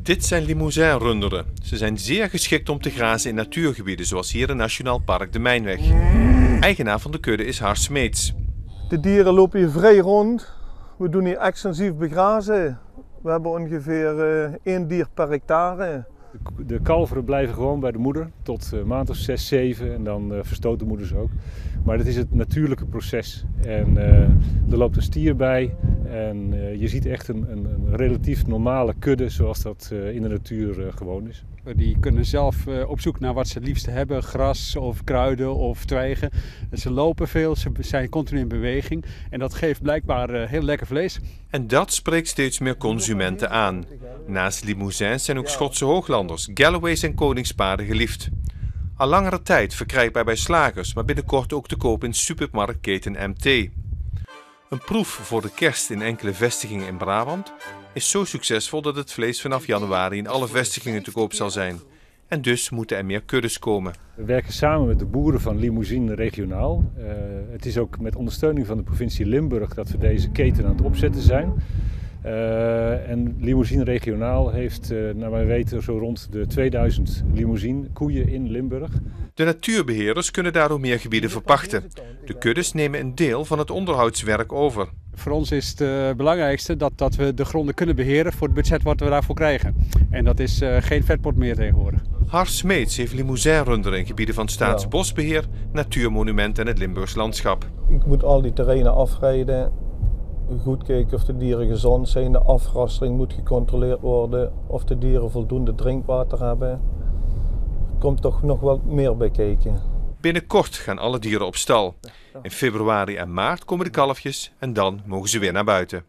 Dit zijn Limousin-runderen. Ze zijn zeer geschikt om te grazen in natuurgebieden, zoals hier in Nationaal Park de Mijnweg. Eigenaar van de kudde is Har Smeets. De dieren lopen hier vrij rond. We doen hier extensief begrazen. We hebben ongeveer 1 dier per hectare. De kalveren blijven gewoon bij de moeder tot maand of 6, 7 en dan verstoten de moeders ook. Maar dat is het natuurlijke proces. En er loopt een stier bij en je ziet echt een relatief normale kudde zoals dat in de natuur gewoon is. Die kunnen zelf op zoek naar wat ze het liefste hebben, gras of kruiden of twijgen. Ze lopen veel, ze zijn continu in beweging en dat geeft blijkbaar heel lekker vlees. En dat spreekt steeds meer consumenten aan. Naast Limousins zijn ook Schotse hooglanders, Galloways en koningspaarden geliefd. Al langere tijd verkrijgbaar bij slagers, maar binnenkort ook te koop in supermarktketen MT. Een proef voor de kerst in enkele vestigingen in Brabant is zo succesvol dat het vlees vanaf januari in alle vestigingen te koop zal zijn. En dus moeten er meer kuddes komen. We werken samen met de boeren van Limousin regionaal. Het is ook met ondersteuning van de provincie Limburg dat we deze keten aan het opzetten zijn. En Limousin regionaal heeft, naar mijn weten, zo rond de 2000 Limousin koeien in Limburg. De natuurbeheerders kunnen daardoor meer gebieden verpachten. De kuddes nemen een deel van het onderhoudswerk over. Voor ons is het belangrijkste dat we de gronden kunnen beheren voor het budget wat we daarvoor krijgen. En dat is geen vetpot meer tegenwoordig. Har Smeets heeft Limousin-runderen in gebieden van Staatsbosbeheer, Natuurmonument en het Limburgs landschap. Ik moet al die terreinen afrijden. Goed kijken of de dieren gezond zijn. De afrastering moet gecontroleerd worden. Of de dieren voldoende drinkwater hebben. Er komt toch nog wel meer bij kijken. Binnenkort gaan alle dieren op stal. In februari en maart komen de kalfjes en dan mogen ze weer naar buiten.